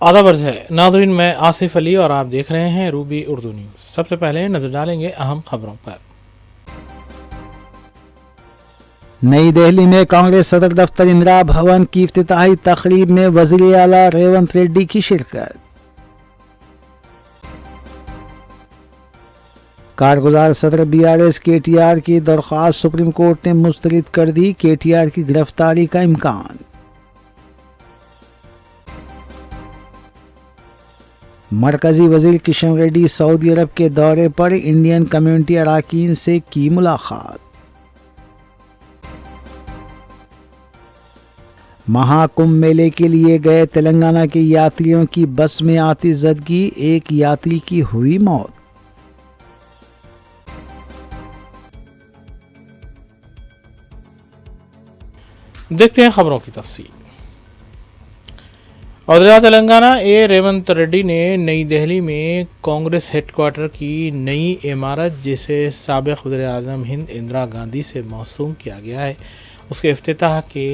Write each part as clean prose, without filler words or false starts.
आदाब अर्ज़ है नाज़रीन, मैं आसिफ अली और आप देख रहे हैं रूबी उर्दू न्यूज़। सबसे पहले नजर डालेंगे अहम खबरों पर। नई दिल्ली में कांग्रेस सदर दफ्तर इंदिरा भवन की इफ्तिताही तकरीब में वज़ीर आला रेवंत रेड्डी की शिरकत। कारगुजार सदर बीआरएस केटीआर की दरख्वास्त सुप्रीम कोर्ट ने मुस्तरद कर दी, केटीआर की गिरफ्तारी का इम्कान। मरकजी वजीर किशन रेड्डी सऊदी अरब के दौरे पर, इंडियन कम्युनिटी अरकान से की मुलाकात। महाकुंभ मेले के लिए गए तेलंगाना के यात्रियों की बस में आतिशज़दगी, एक यात्री की हुई मौत। देखते हैं खबरों की तफसील। वज़ीर तेलंगाना रेवंत रेड्डी ने नई दिल्ली में कांग्रेस हेडक्वार्टर की नई इमारत, जिसे साबिक़ वज़ीर आज़म हिंद इंदिरा गांधी से मौसूम किया गया है, उसके इफ्तिताह के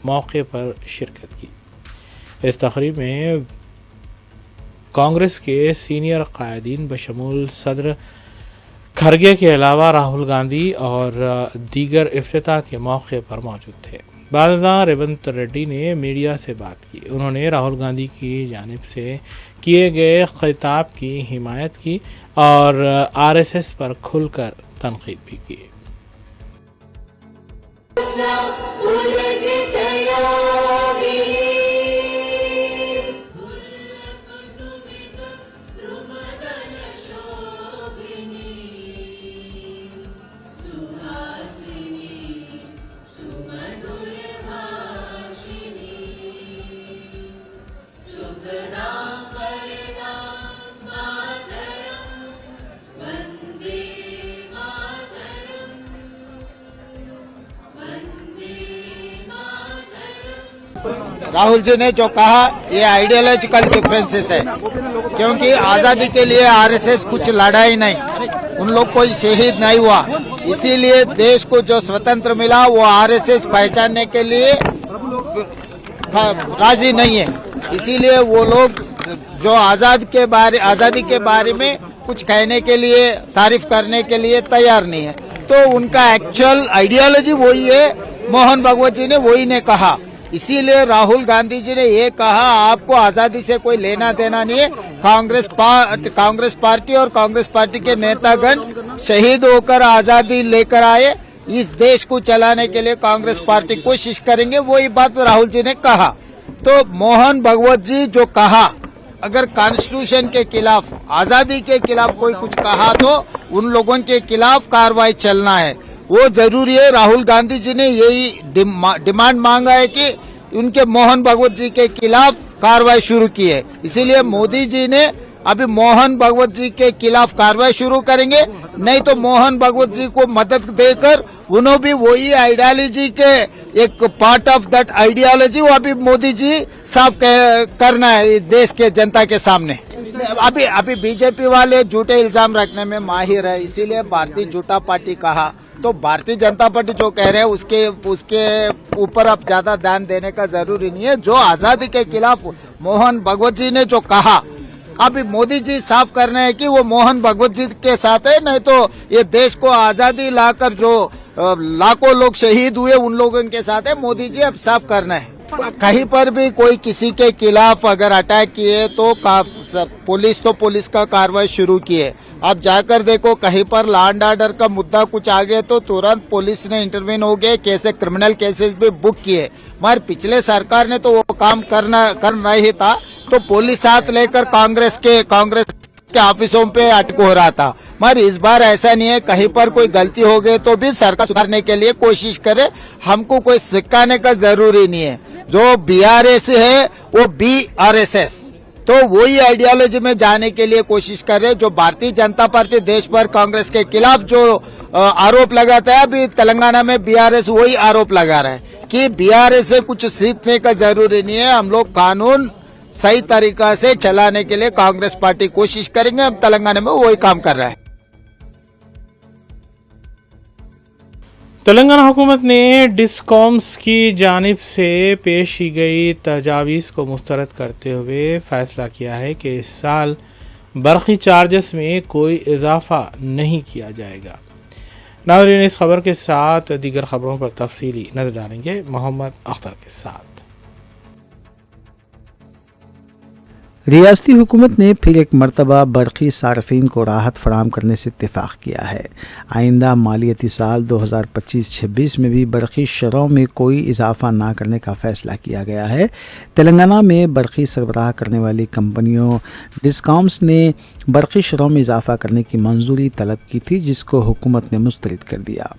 मौके पर शिरकत की। इस तकरीब में कांग्रेस के सीनियर कायदीन बशमूल सदर खरगे के अलावा राहुल गांधी और दीगर इफ्तिताह के मौके पर मौजूद थे। बारदा रेवंत रेड्डी ने मीडिया से बात की। उन्होंने राहुल गांधी की जानिब से किए गए खिताब की हिमायत की और आरएसएस पर खुलकर तनकीद भी की। राहुल जी ने जो कहा ये आइडियोलॉजिकल डिफरेंसेस है, क्योंकि आज़ादी के लिए आरएसएस कुछ लड़ा ही नहीं, उन लोग कोई शहीद नहीं हुआ। इसीलिए देश को जो स्वतंत्र मिला वो आरएसएस पहचानने के लिए राजी नहीं है। इसीलिए वो लोग जो आज़ादी के बारे में कुछ कहने के लिए, तारीफ करने के लिए तैयार नहीं है। तो उनका एक्चुअल आइडियोलॉजी वही है, मोहन भागवत जी ने वही ने कहा। इसीलिए राहुल गांधी जी ने ये कहा आपको आजादी से कोई लेना देना नहीं है। कांग्रेस पार्टी और कांग्रेस पार्टी के नेतागण शहीद होकर आजादी लेकर आए, इस देश को चलाने के लिए कांग्रेस पार्टी कोशिश करेंगे, वही बात राहुल जी ने कहा। तो मोहन भागवत जी जो कहा, अगर कॉन्स्टिट्यूशन के खिलाफ, आजादी के खिलाफ कोई कुछ कहा तो उन लोगों के खिलाफ कार्रवाई चलना है, वो जरूरी है। राहुल गांधी जी ने यही डिमांड मांगा है कि उनके मोहन भागवत जी के खिलाफ कार्रवाई शुरू की है। इसीलिए मोदी जी ने अभी मोहन भागवत जी के खिलाफ कार्रवाई शुरू करेंगे, नहीं तो मोहन भागवत जी को मदद देकर उन्होंने भी वही आइडियोलॉजी के एक पार्ट ऑफ दैट आइडियोलॉजी वो अभी मोदी जी साफ करना है देश के जनता के सामने। अभी बीजेपी वाले झूठे इल्जाम रखने में माहिर है, इसीलिए भारतीय जनता पार्टी कहा। तो भारतीय जनता पार्टी जो कह रहे हैं उसके ऊपर अब ज्यादा ध्यान देने का जरूरी नहीं है। जो आजादी के खिलाफ मोहन भागवत जी ने जो कहा, अभी मोदी जी साफ करना है कि वो मोहन भागवत जी के साथ है, नहीं तो ये देश को आजादी लाकर जो लाखों लोग शहीद हुए उन लोगों के साथ है। मोदी जी अब साफ करना है। कहीं पर भी कोई किसी के खिलाफ अगर अटैक किए तो पुलिस का कार्रवाई शुरू की है। अब जाकर देखो कहीं पर लॉ एंड ऑर्डर का मुद्दा कुछ आ गया तो तुरंत पुलिस ने इंटरवीन हो गए, क्रिमिनल केसेस भी बुक किए। मगर पिछले सरकार ने तो वो काम करना ही था, तो पुलिस साथ लेकर कांग्रेस के ऑफिसों पे अटक हो रहा था। मगर इस बार ऐसा नहीं है, कहीं पर कोई गलती हो गई तो भी सरकार सुधारने के लिए कोशिश करे, हमको कोई सिखाने का जरूरी नहीं है। जो बीआरएस है वो बीआरएसएस, तो वही आइडियोलॉजी में जाने के लिए कोशिश कर रहे। जो भारतीय जनता पार्टी देश भर कांग्रेस के खिलाफ जो आरोप लगाता है, अभी तेलंगाना में बीआरएस वही आरोप लगा रहा है कि बीआरएस से कुछ सीखने का जरूरी नहीं है, हम लोग कानून सही तरीका से चलाने के लिए कांग्रेस पार्टी कोशिश करेंगे। अब तेलंगाना में वही काम कर रहा है। तेलंगाना हुकूमत ने डिस्कॉम्स की जानिब से पेश की गई तजावीज़ को मुस्तरद करते हुए फ़ैसला किया है कि इस साल बरक़ी चार्जेस में कोई इजाफ़ा नहीं किया जाएगा। नाज़रीन, इस खबर के साथ दीगर खबरों पर तफसीली नज़र डालेंगे मोहम्मद अख्तर के साथ। रियासती हुकूमत ने फिर एक मरतबा बरक़ी सार्फिन को राहत फराम करने से इत्तेफाक किया है। आइंदा मालियती साल 2025-26 में भी बरक़ी शरहों में कोई इजाफा ना करने का फ़ैसला किया गया है। तेलंगाना में बरक़ी सरबराह करने वाली कंपनियों डिस्कॉम्स ने बरक़ी शरहों में इजाफा करने की मंजूरी तलब की थी, जिसको हुकूमत ने मुस्तरद कर दिया।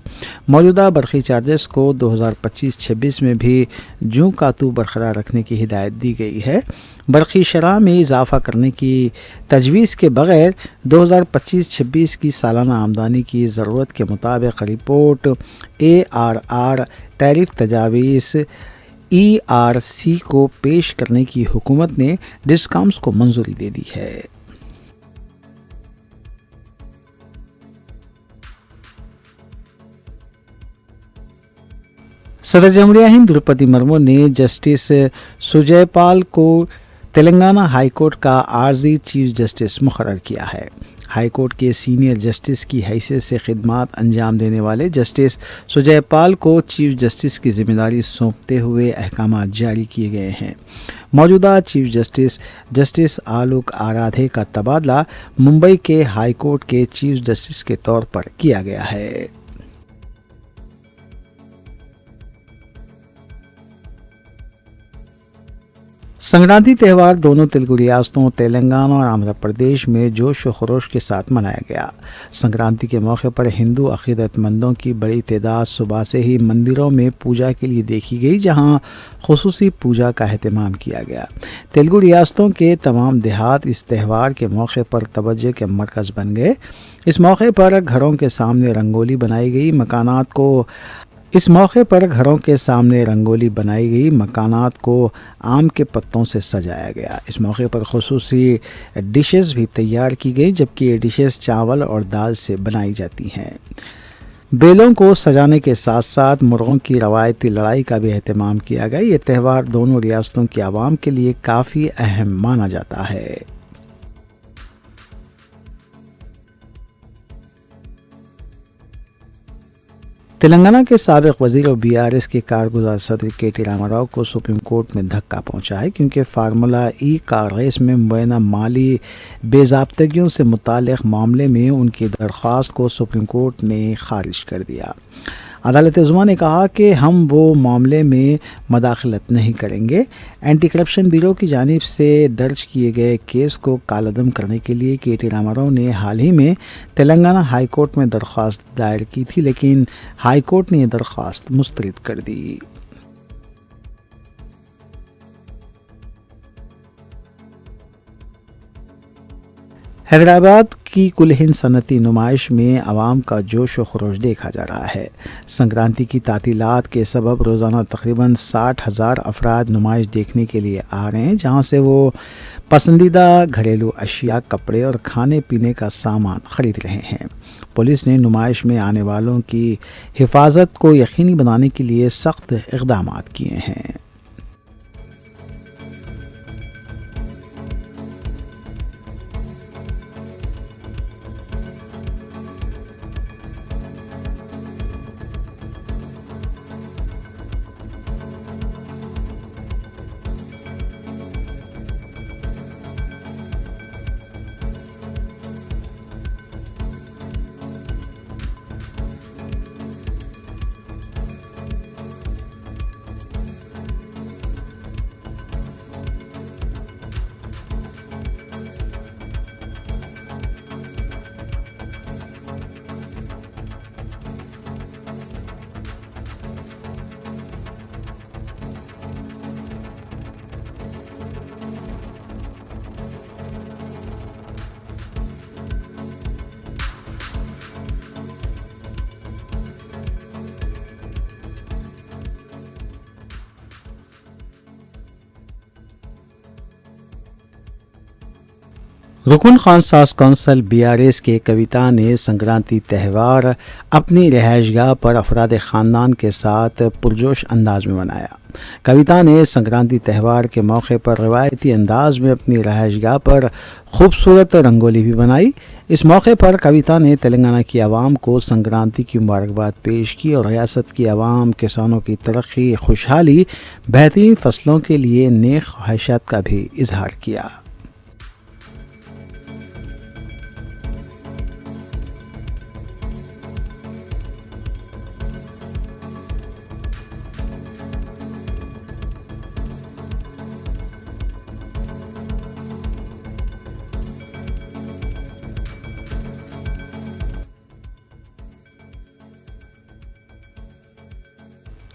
मौजूदा बरक़ी चार्जेस को 2025-26 में भी जूं का तू बरकरार रखने की हिदायत दी गई है। बरक़ी शरह में इजाफ़ा करने की तजवीज़ के बग़ैर 2025-26 की सालाना आमदनी की ज़रूरत के मुताबिक रिपोर्ट ARR टैरिफ तजावीज़ ERC को पेश करने की हुकूमत ने डिस्कॉम्स को मंजूरी दे दी है। सदर जमहूरिया हिंद द्रौपदी मुर्मू ने जस्टिस सुजयपाल को तेलंगाना हाई कोर्ट का आर्जी चीफ जस्टिस मुकर्रर किया है। हाई कोर्ट के सीनियर जस्टिस की हैसियत से खिदमात अंजाम देने वाले जस्टिस सुजयपाल को चीफ जस्टिस की जिम्मेदारी सौंपते हुए अहकाम जारी किए गए हैं। मौजूदा चीफ जस्टिस जस्टिस आलोक आराधे का तबादला मुंबई के हाई कोर्ट के चीफ जस्टिस के तौर पर किया गया है। संक्रांति त्यौहार दोनों तेलुगु रियासतों तेलंगाना और आंध्र प्रदेश में जोश व खरोश के साथ मनाया गया। संक्रांति के मौके पर हिंदू अकीदतमंदों की बड़ी तादाद सुबह से ही मंदिरों में पूजा के लिए देखी गई, जहां खुसूसी पूजा का एहतमाम किया गया। तेलुगु रियासतों के तमाम देहात इस त्यौहार के मौके पर तवज्जो के मरकज़ बन गए। इस मौके पर घरों के सामने रंगोली बनाई गई, मकानात को आम के पत्तों से सजाया गया। इस मौके पर खुसूसी डिशेस भी तैयार की गई, जबकि ये डिशेस चावल और दाल से बनाई जाती हैं। बेलों को सजाने के साथ साथ मुर्गों की रवायती लड़ाई का भी एहतमाम किया गया। ये त्यौहार दोनों रियासतों की आवाम के लिए काफ़ी अहम माना जाता है। तेलंगाना के साबिक वजीर और BRS के कारगुजार सदर KT रामाराव को सुप्रीम कोर्ट में धक्का पहुंचा है, क्योंकि फार्मूला ई कार रेस में मुबैना माली बेज़ाब्तगियों से मुताल्लिक़ मामले में उनकी दरख्वास्त को सुप्रीम कोर्ट ने खारिज कर दिया। अदालत उज़्मा ने कहा कि हम वो मामले में मदाखलत नहीं करेंगे। एंटी करप्शन ब्यूरो की जानिब से दर्ज किए गए केस को कालअदम करने के लिए KT रामाराव ने हाल ही में तेलंगाना हाई कोर्ट में दरख्वास्त दायर की थी, लेकिन हाई कोर्ट ने यह दरख्वास्त मुस्तरद कर दी। हैदराबाद की कुल हिंद सनती नुमाइश में आवाम का जोश व खरोश देखा जा रहा है। संक्रांति की तातीलात के सबब रोज़ाना तकरीबन 60,000 अफराद नुमाइश देखने के लिए आ रहे हैं, जहां से वो पसंदीदा घरेलू अशिया, कपड़े और खाने पीने का सामान ख़रीद रहे हैं। पुलिस ने नुमाइश में आने वालों की हिफाजत को यकीनी बनाने के लिए सख्त इक़दाम किए हैं। रुकन खान सास कौंसल BRS के कविता ने संक्रांति त्यौहार अपनी रिहाइशगाह पर अफराद ख़ानदान के साथ पुरजोश अंदाज में मनाया। कविता ने संक्रांति त्यौहार के मौके पर रवायती अंदाज में अपनी रिहाइशगाह पर खूबसूरत रंगोली भी बनाई। इस मौके पर कविता ने तेलंगाना की आवाम को संक्रांति की मुबारकबाद पेश की और रियासत की आवाम, किसानों की तरक्की, खुशहाली, बेहतरीन फसलों के लिए नेक ख्वाहिशात का भी इजहार किया।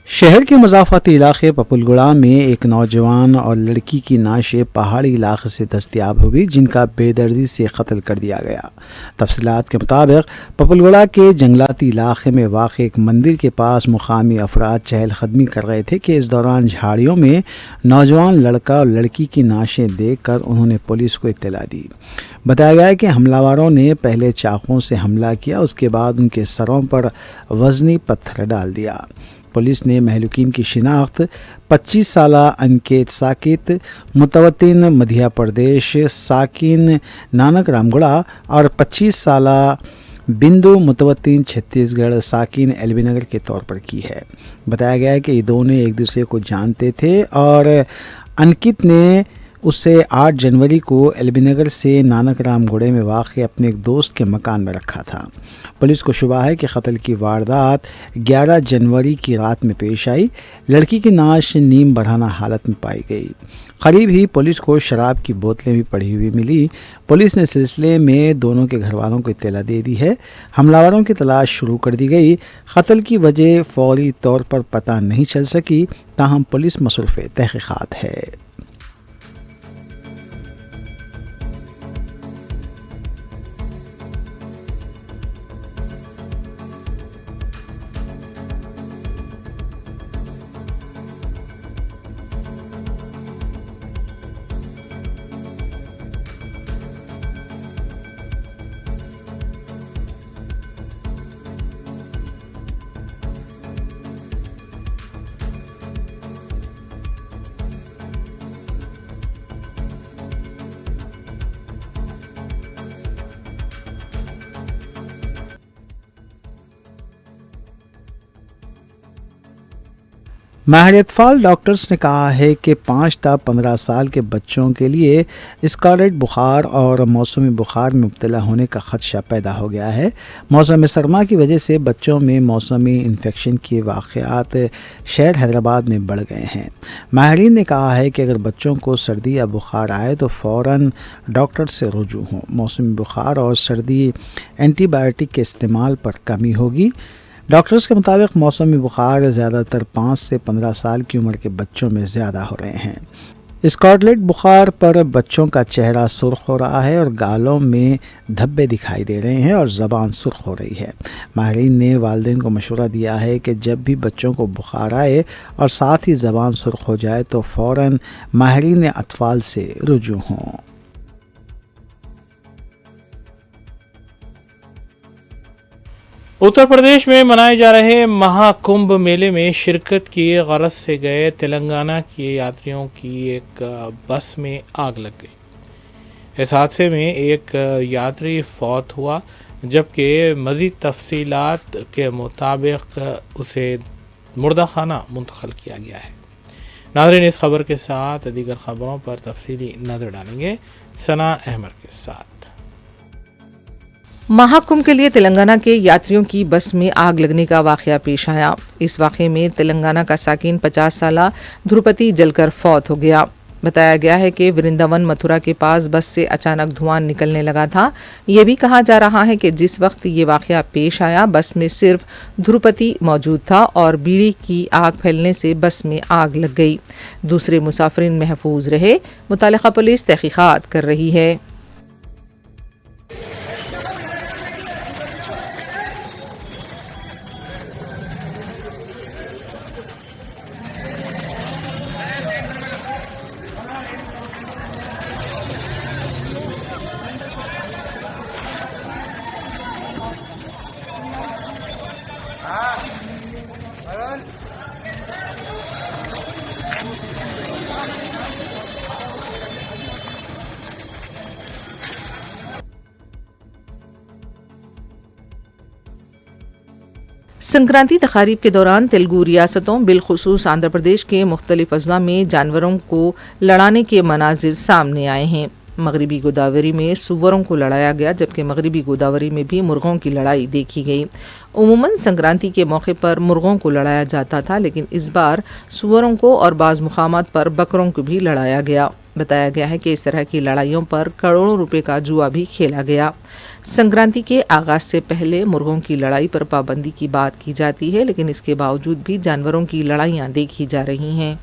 शहर के मज़ाफ़ाती इलाके पपुलगुड़ा में एक नौजवान और लड़की की नाशें पहाड़ी इलाके से दस्तयाब हुई, जिनका बेदर्दी से कत्ल कर दिया गया। तफसीलात के मुताबिक पपुलगुड़ा के जंगलाती इलाके में वाक़ एक मंदिर के पास मुकामी अफराद चहलकदमी कर रहे थे कि इस दौरान झाड़ियों में नौजवान लड़का और लड़की की नाशें देखकर उन्होंने पुलिस को इत्तला दी। बताया गया है कि हमलावरों ने पहले चाकुओं से हमला किया, उसके बाद उनके सरों पर वज़नी पत्थर डाल दिया। पुलिस ने महलूकीन की शिनाख्त 25 साला अंकित साकित मुतवत्तिन मध्य प्रदेश साकिन नानक रामगुड़ा और 25 साला बिंदु मुतवत्तिन छत्तीसगढ़ साकिन एलबी नगर के तौर पर की है। बताया गया है कि ये दोनों एक दूसरे को जानते थे और अंकित ने उसे 8 जनवरी को एलबी नगर से नानक रामगुड़े में वाक़ अपने एक दोस्त के मकान में रखा था। पुलिस को शुबा है कि कत्ल की वारदात 11 जनवरी की रात में पेश आई। लड़की की नाश नीम बरहाना हालत में पाई गई। करीब ही पुलिस को शराब की बोतलें भी पड़ी हुई मिली। पुलिस ने सिलसिले में दोनों के घर वालों को इत्तला दे दी है। हमलावरों की तलाश शुरू कर दी गई। कत्ल की वजह फौरी तौर पर पता नहीं चल सकी, ताहम पुलिस मसरूफ़ तहक़ीक़ात है। माहिर अतफाल डॉक्टर्स ने कहा है कि 5 से 15 साल के बच्चों के लिए स्कारलेट बुखार और मौसमी बुखार में मुब्तला होने का ख़दशा पैदा हो गया है। मौसम सरमा की वजह से बच्चों में मौसमी इन्फेक्शन के वाक़यात शहर हैदराबाद में बढ़ गए हैं। माहिरीन ने कहा है कि अगर बच्चों को सर्दी या बुखार आए तो फ़ौरन डॉक्टर से रुजू हों। मौसमी बुखार और सर्दी एंटीबायोटिक के इस्तेमाल पर कमी होगी। डॉक्टर्स के मुताबिक मौसमी बुखार ज़्यादातर 5 से 15 साल की उम्र के बच्चों में ज़्यादा हो रहे हैं। स्कारलेट बुखार पर बच्चों का चेहरा सुर्ख हो रहा है और गालों में धब्बे दिखाई दे रहे हैं और ज़बान सुर्ख हो रही है। माहिरीन ने वालिदैन को मशवरा दिया है कि जब भी बच्चों को बुखार आए और साथ ही ज़बान सुर्ख हो जाए तो फ़ौरन माहिरीन अतफाल से रुजू हों। उत्तर प्रदेश में मनाए जा रहे महाकुंभ मेले में शिरकत की गरज से गए तेलंगाना के यात्रियों की एक बस में आग लग गई। इस हादसे में एक यात्री फौत हुआ, जबकि मज़ीद तफसीलात के मुताबिक उसे मुर्दाखाना मुंतक़ल किया गया है। नाज़रीन, इस खबर के साथ दीगर खबरों पर तफसीली नज़र डालेंगे सना अहमद के साथ। महाकुंभ के लिए तेलंगाना के यात्रियों की बस में आग लगने का वाक़या पेश आया। इस वाक़े में तेलंगाना का साकिन 50 साला ध्रुपति जलकर फौत हो गया। बताया गया है कि वृंदावन मथुरा के पास बस से अचानक धुआं निकलने लगा था। ये भी कहा जा रहा है कि जिस वक्त ये वाक़या पेश आया बस में सिर्फ ध्रुपति मौजूद था और बीड़ी की आग फैलने से बस में आग लग गई। दूसरे मुसाफिरीन महफूज रहे। मुतालिका पुलिस तहक़ीक़ात कर रही है। संक्रांति तकारीब के दौरान तेलुगु रियासतों बिलखुसूस आंध्र प्रदेश के मुख्तलिफ अजला में जानवरों को लड़ाने के मनाजिर सामने आए हैं। मगरबी गोदावरी में सुअरों को लड़ाया गया, जबकि मगरबी गोदावरी में भी मुर्गों की लड़ाई देखी गई। उमूमन संक्रांति के मौके पर मुर्गों को लड़ाया जाता था, लेकिन इस बार सुअरों को और बाज़ मुकामात पर बकरों को भी लड़ाया गया। बताया गया है कि इस तरह की लड़ाइयों पर करोड़ों रुपए का जुआ भी खेला गया। संक्रांति के आगाज से पहले मुर्गों की लड़ाई पर पाबंदी की बात की जाती है, लेकिन इसके बावजूद भी जानवरों की लड़ाइयाँ देखी जा रही हैं।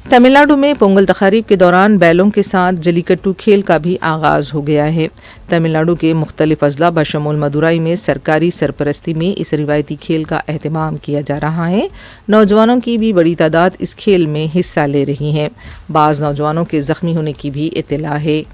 तमिलनाडु में पोंगल तकारीब के दौरान बैलों के साथ जलीकट्टू खेल का भी आगाज हो गया है। तमिलनाडु के मुख्तलिफ अजला बशमूल मदुराई में सरकारी सरपरस्ती में इस रिवायती खेल का एहतमाम किया जा रहा है। नौजवानों की भी बड़ी तादाद इस खेल में हिस्सा ले रही हैं। बाज़ नौजवानों के जख्मी होने की भी इत्तला है।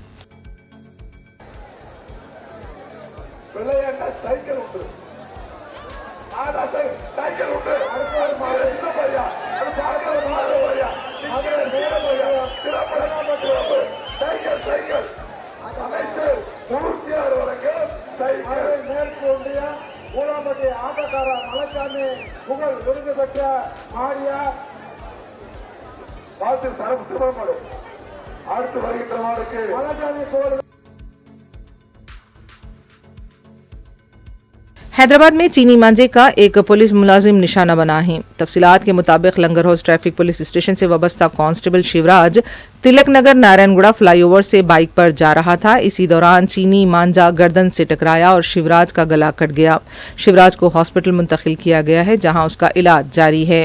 हैदराबाद में चीनी मांझे का एक पुलिस मुलाजिम निशाना बना है। तफसीलात के मुताबिक लंगर हाउस ट्रैफिक पुलिस स्टेशन से वाबस्ता कांस्टेबल शिवराज तिलक नगर नारायणगुड़ा फ्लाईओवर से बाइक पर जा रहा था। इसी दौरान चीनी मांझा गर्दन से टकराया और शिवराज का गला कट गया। शिवराज को हॉस्पिटल मुंतकिल किया गया है, जहां उसका इलाज जारी है।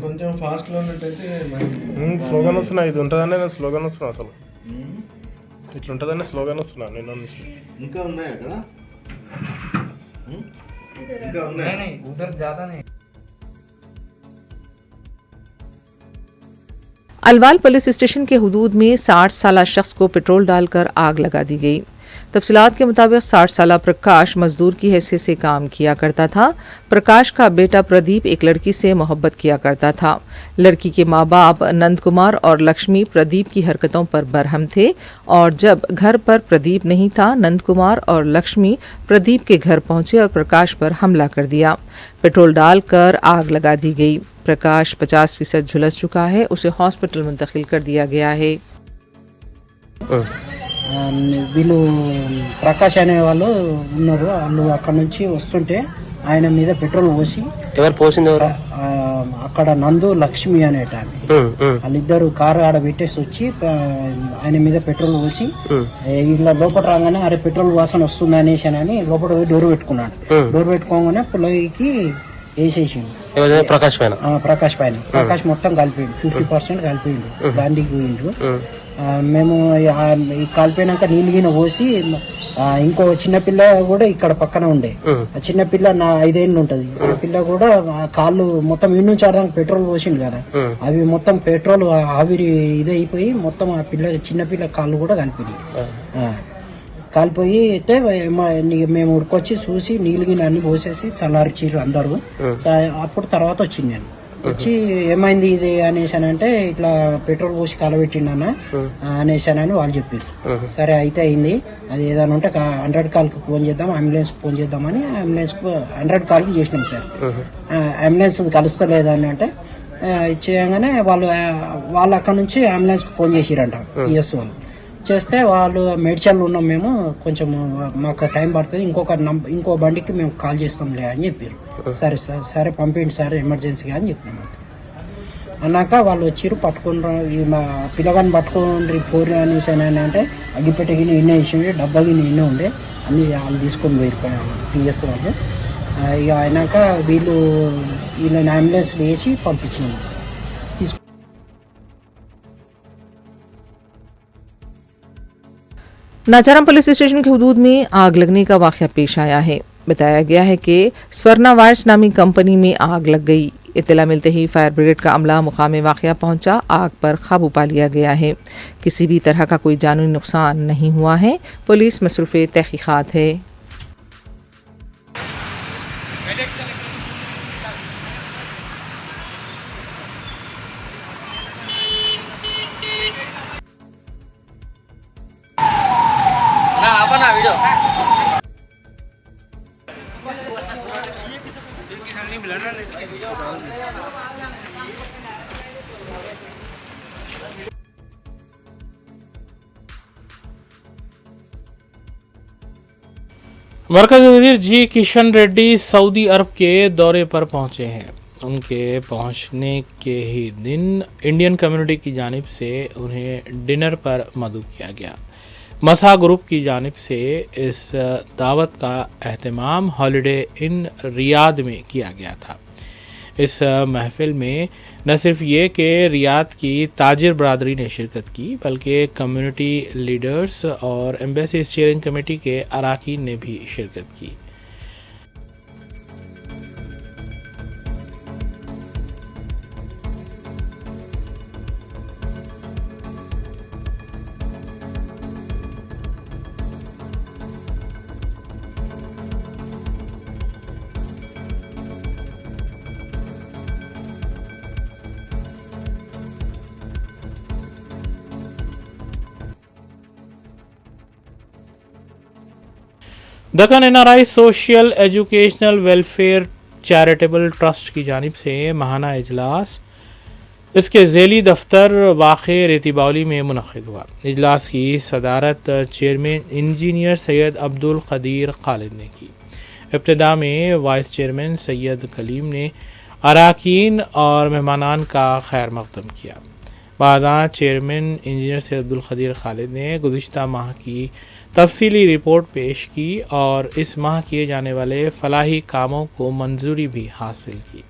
కొంచెం ఫాస్ట్ లో ఉన్నట్టయితే స్లోగన్ వస్తున్నా, ఇది ఉంటుందనే నేను స్లోగన్ వస్తున్నా, అసలు ఇట్లుంటుందనే స్లోగన్ వస్తున్నా నేను ఇంకా ఉన్నాయి అక్కడ ఇంకా ఉన్నాయి ఉదర్ ज़्यादा नहीं। अलवाल पुलिस स्टेशन के हुदूद में 60 साला शख्स को पेट्रोल डालकर आग लगा दी गई। तफसीलात के मुताबिक 60 साला प्रकाश मजदूर की हैसियत से काम किया करता था। प्रकाश का बेटा प्रदीप एक लड़की से मोहब्बत किया करता था। लड़की के माँ बाप नंद कुमार और लक्ष्मी प्रदीप की हरकतों पर बरहम थे और जब घर पर प्रदीप नहीं था, नंद कुमार और लक्ष्मी प्रदीप के घर पहुंचे और प्रकाश पर हमला कर दिया। पेट्रोल डालकर आग लगा दी गई। प्रकाश 50% झुलस चुका है, उसे हॉस्पिटल मुंतकिल कर दिया गया है। వీళ్ళు ప్రకాష్ అనే వాళ్ళు ఉన్నారు, వాళ్ళు అక్కడ నుంచి వస్తుంటే ఆయన మీద పెట్రోల్ పోసి, ఎవరు పోసింది ఎవరు? అక్కడ నందు లక్ష్మి అనేట వాళ్ళిద్దరు కారు ఆడ పెట్టేసి వచ్చి ఆయన మీద పెట్రోల్ పోసి ఇలా లోపల రాగానే అరే పెట్రోల్ వాసన వస్తుంది అనేసి అని లోపల డోర్ పెట్టుకున్నాడు. డోర్ పెట్టుకోగానే పుల్లకి వేసేసిండు ప్రకాష్ పైన. ప్రకాష్ మొత్తం కలిపోయిండు, 50% కలిపోయిండు, గాంధీకి పోయిండు. మేము ఈ కాలిపోయినాక నీళ్ళు గిన పోసి ఇంకో చిన్నపిల్ల కూడా ఇక్కడ పక్కన ఉండే, ఆ చిన్నపిల్ల నా 5 ఏళ్ళు ఉంటది, ఆ పిల్ల కూడా కాళ్ళు మొత్తం ఇంటి నుంచి ఆడడానికి పెట్రోల్ పోసిండు కదా, అవి మొత్తం పెట్రోల్ ఆవిరి ఇదైపోయి మొత్తం ఆ పిల్ల చిన్నపిల్ల కాళ్ళు కూడా కలిపినాయి. కాలిపోయి అయితే మేము ఉడికొచ్చి చూసి నీళ్ళు గిన్నె అన్ని పోసేసి చల్లారిచ్చిర్రు అందరూ. అప్పుడు తర్వాత వచ్చింది నేను వచ్చి ఏమైంది ఇది అనేసానంటే ఇట్లా పెట్రోల్ పోసి కాలబెట్టిండన్న అనేసానని వాళ్ళు చెప్పారు. సరే అయితే అయింది, అది ఏదైనా ఉంటే 100 కాల్కి ఫోన్ చేద్దాం, అంబులెన్స్ ఫోన్ చేద్దామని అంబులెన్స్ 100 కాల్కి చేసినాం సార్. అంబులెన్స్ కలుస్తలేదు అని అంటే చేయగానే వాళ్ళు అక్కడ నుంచి అంబులెన్స్కి ఫోన్ చేసిరంట పిఎస్ వాళ్ళు. చేస్తే వాళ్ళు మేడ్చల్లో ఉన్నాం మేము, కొంచెం మాకు టైం పడుతుంది, ఇంకో బండికి మేము కాల్ చేస్తాంలే అని చెప్పారు. సరే సార్, సరే పంపించండి సార్ ఎమర్జెన్సీగా అని చెప్పినాం. అన్నాక వాళ్ళు వచ్చారు పట్టుకుని మా పిల్లగాని పట్టుకుని పోరు అనేసి అని అంటే అగ్గిపెట్ట గిన్నె ఇన్నే వేసిండే డబ్బా గిన్నె ఇన్నే ఉండే అన్ని వాళ్ళు తీసుకొని పోయిపోయారు పిఎస్ వాళ్ళు. ఇక అయినాక వీళ్ళని అంబులెన్స్లో వేసి పంపించినాము. नाचाराम पुलिस स्टेशन के हुदूद में आग लगने का वाक़या पेश आया है। बताया गया है कि स्वर्णा वायर्स नामी कंपनी में आग लग गई। इत्तला मिलते ही फायर ब्रिगेड का अमला मुकाम वाक़या पहुंचा, आग पर काबू पा लिया गया है। किसी भी तरह का कोई जानी नुकसान नहीं हुआ है। पुलिस मसरूफ़ तहक़ीक़ात है। मरकज़ी वज़ीर जी किशन रेड्डी सऊदी अरब के दौरे पर पहुंचे हैं। उनके पहुंचने के ही दिन इंडियन कम्युनिटी की जानिब से उन्हें डिनर पर मदऊ किया गया। मसा ग्रुप की जानिब से इस दावत का एहतमाम हॉलिडे इन रियाद में किया गया था। इस महफिल में न सिर्फ ये कि रियाद की ताजिर बरादरी ने शिरकत की, बल्कि कम्युनिटी लीडर्स और एम्बेसी स्टीयरिंग कमेटी के अरकान ने भी शिरकत की। Deccan NRI social educational welfare charitable trust की जानिब से माहाना इजलास इसके ज़ेली दफ्तर वाक़े रेतीबावली में मुनक़िद हुआ। इजलास की सदारत चेयरमैन इंजीनियर सैयद अब्दुल कदीर खालिद ने की। इब्तिदा में वाइस चेयरमैन सैयद कलीम ने अरकान और मेहमानान का खैर मक़दम किया। बादा चेयरमैन इंजीनियर सैयद अब्दुल कदीर खालिद ने गुज़िश्ता माह की तफसीली रिपोर्ट पेश की और इस माह किए जाने वाले फलाही कामों को मंजूरी भी हासिल की।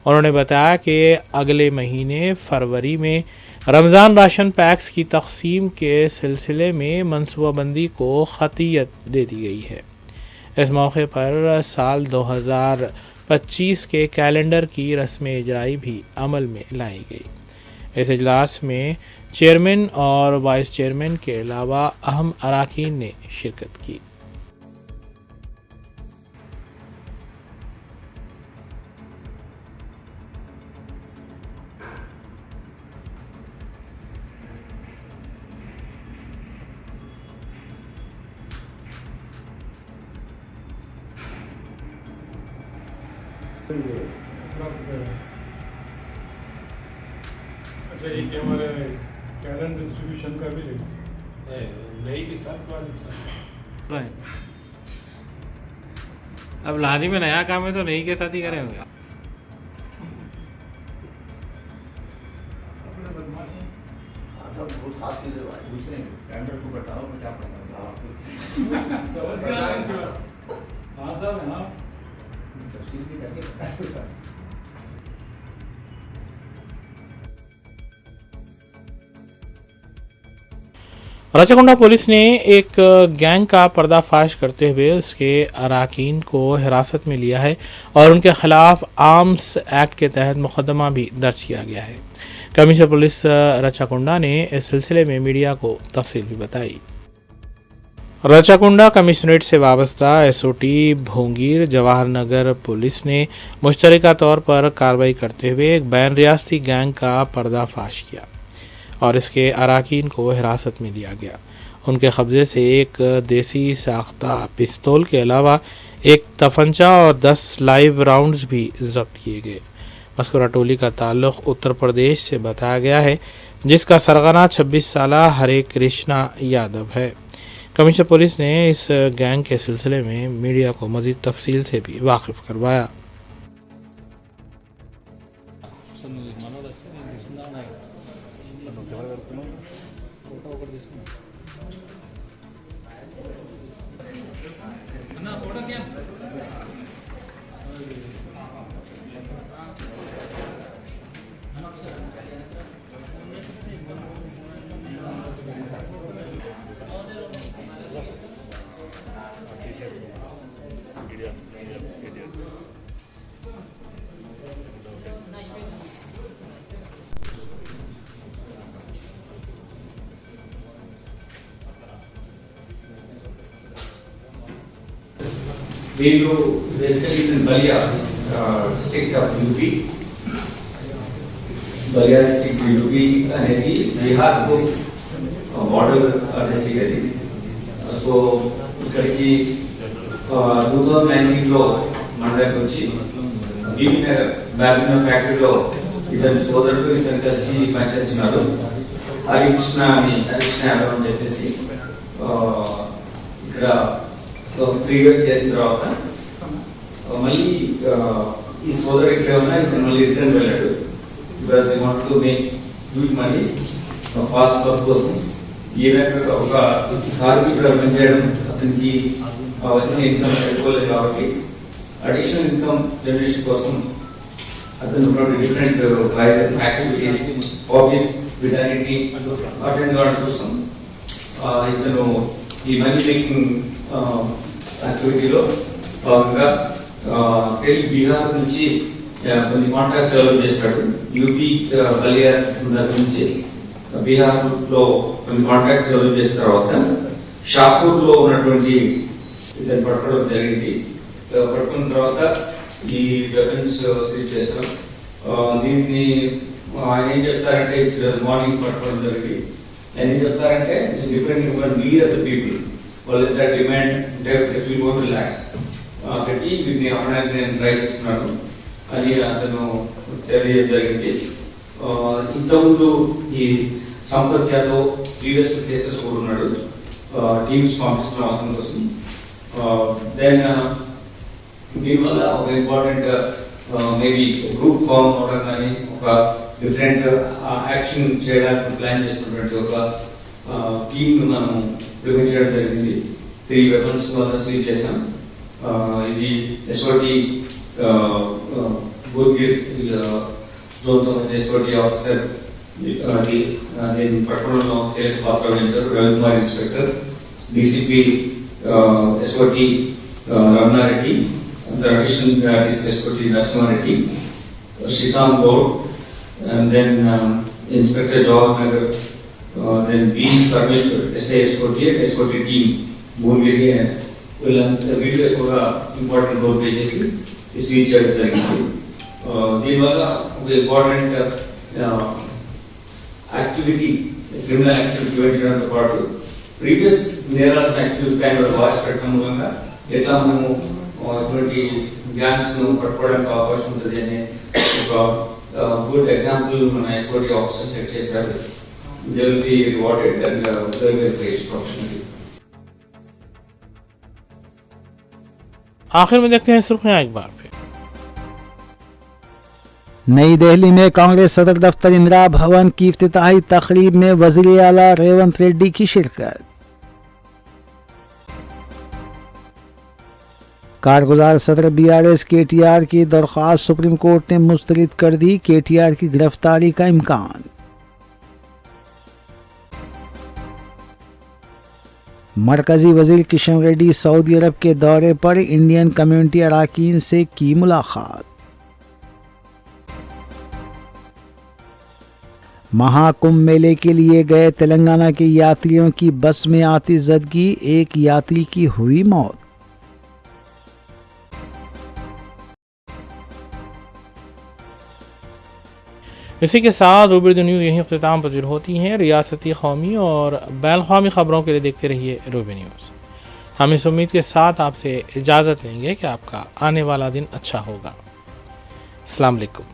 उन्होंने बताया कि अगले महीने फरवरी में रमज़ान राशन पैक्स की तकसीम के सिलसिले में मनसूबाबंदी को ख़तियत दे दी गई है। इस मौके पर साल 2025 के कैलेंडर की रस्म इजराई भी अमल में लाई गई। इस इजलास में चेयरमैन और वाइस चेयरमैन के अलावा अहम अरकान ने शिरकत की। अच्छा, ये हमारे कैलेंडर डिस्ट्रीब्यूशन का भी नहीं के साथ अब लादी में नया काम है तो नहीं के साथ ही करेंगे। रचाकुंडा पुलिस ने एक गैंग का पर्दाफाश करते हुए उसके अरकान को हिरासत में लिया है और उनके खिलाफ आर्म्स एक्ट के तहत मुकदमा भी दर्ज किया गया है। कमिश्नर पुलिस रचाकुंडा ने इस सिलसिले में मीडिया को तफसील भी बताई। रचाकुंडा कमिश्नरेट से वाबस्ता एसओटी भोंगीर जवाहर नगर पुलिस ने मुश्तरका तौर पर कार्रवाई करते हुए एक बैन रियासती गैंग का पर्दाफाश किया और इसके अरकान को हिरासत में लिया गया। उनके कब्जे से एक देसी साख्ता पिस्तौल के अलावा एक तफंचा और 10 लाइव राउंड्स भी जब्त किए गए। मस्कुरा टोली का ताल्लुक़ उत्तर प्रदेश से बताया गया है, जिसका सरगना 26 साला हरे कृष्णा यादव है। कमिश्नर पुलिस ने इस गैंग के सिलसिले में मीडिया को मज़ीद तफसील से भी वाकिफ़ करवाया। వీళ్ళు basically Ballia district of UP, Ballia district UP అనేది బీహార్కు బార్డర్ డిస్ట్రిక్ట్ అది. సో ఇక్కడికి 2019లో మన దగ్గర వచ్చి బ్యాబినర్ ఫ్యాక్టరీలో ఇతని సోదరుడు ఇతను కలిసి పనిచేస్తున్నారు. హరికృష్ణ యాదవ్ అని చెప్పేసి ఇక్కడ 3 years చేసిన తర్వాత మళ్ళీ ఈ సోదరు ఇక్కడే ఉన్నా ఇతను మళ్ళీ రిటర్న్ వెళ్ళాడు. Because they want to make huge money fast work కోసం. ఈయన ఒక కార్మికుడు పనిచేయడం అతనికి వచ్చిన ఇన్కమ్ సరిపోలేదు కాబట్టి అడిషనల్ ఇన్కమ్ జనరేషన్ కోసం అతను డిఫరెంట్ యాక్టివిటీస్, హాబీస్ వీటన్నిటిని అటెండ్ కావడం కోసం ఇతను ఈ మనీ మేకింగ్ యాక్టివిటీలో భాగంగా బీహార్ నుంచి కొన్ని కాంట్రాక్ట్ డెవలప్ చేశాడు. యూపీ బలియా నుంచి బీహార్ లో కొన్ని కాంట్రాక్ట్ డెవలప్ చేసిన తర్వాత షాపూర్ లో ఉన్నటువంటి ఇతను పట్టుకోవడం జరిగింది. పట్టుకున్న తర్వాత ఈ వెపన్స్ సీజ్ చేశాం. దీన్ని ఆయన ఏం చెప్తారంటే మార్నింగ్ పట్టుకోవడం జరిగింది. ఆయన ఏం చెప్తారంటే depending need of the people, వాళ్ళు ఎంత డిమాండ్ అంటే ల్యాక్స్ పెట్టి వీటిని అమ్మడానికి నేను ట్రై చేస్తున్నాను అని అతను తెలియజేయడం జరిగింది. ఇంతకుముందు ఈ సంపత్ యాదవ్ ప్రీవియస్ కేసెస్ కూడా ఉన్నాడు. టీమ్స్ పంపిస్తున్నాం అతని కోసం. దెన్ దీనివల్ల ఒక ఇంపార్టెంట్ మేబీ గ్రూప్ ఫామ్ అవడం కానీ ఒక డిఫరెంట్ యాక్షన్ చేయడానికి ప్లాన్ చేస్తున్నటువంటి ఒక టీమ్ మనం నిర్మించడం జరిగింది. 3 weapons సీజ్ చేశాం. ఇది ఎస్ఓటి బోర్గిర్ జోన్ సంబంధించిన ఎస్ఓటి ఆఫీసర్ దీన్ని పట్టణంలో కీలక పాత్ర వహించారు. Ravikumar inspector, DCP SOT Ramana Reddy, additional SOT Narasimha Reddy, Srikanth Goud, and then Inspector Jawahar Nagar, then B. Parmeshwar, SA SOT and SOT team, Bhuvnagiri, వీళ్ళంతా వీళ్ళు ఎక్కువగా ఇంపార్టెంట్ రోల్ ప్లే చేసి సీజ్ చేయడం జరిగింది. దీనివల్ల ఒక important activity, criminal activity prevent చేయడంతో పాటు ప్రీవియస్ నేరాల్సిన యాక్టివిటీ ప్లాన్ వాచ్ పెట్టడం మూలంగా ఎట్లా మనము ఇటువంటి గ్యాంగ్స్ ను పట్టుకోవడానికి అవకాశం ఉంటుంది అనే ఒక గుడ్ ఎగ్జాంపుల్ మన ఎస్ఓటి ఆఫీసర్ సెట్ చేశారు. They will be rewarded and they will be praised professionally. आखिर में देखते हैं सुर्खियां एक बार फिर। नई दिल्ली में कांग्रेस सदर दफ्तर इंदिरा भवन की इफ्तिताही तकरीब में वजीर आला रेवंत रेड्डी की शिरकत। कारगुजार सदर बीआरएस केटीआर की दरख्वास्त सुप्रीम कोर्ट ने मुस्तरद कर दी, केटीआर की गिरफ्तारी का इम्कान। मरकजी वजीर किशन रेड्डी सऊदी अरब के दौरे पर इंडियन कम्युनिटी अरकान से की मुलाकात। महाकुंभ मेले के लिए गए तेलंगाना के यात्रियों की बस में आतिशबाजी, एक यात्री की हुई मौत। इसी के साथ रूबी न्यूज़ यहीं अख्तिताम पजीर होती हैं। रियासती, कौमी और बैन अवी खबरों के लिए देखते रहिए रूबी न्यूज़। हम इस उम्मीद के साथ आपसे इजाज़त लेंगे कि आपका आने वाला दिन अच्छा होगा। अस्सलाम वालेकुम।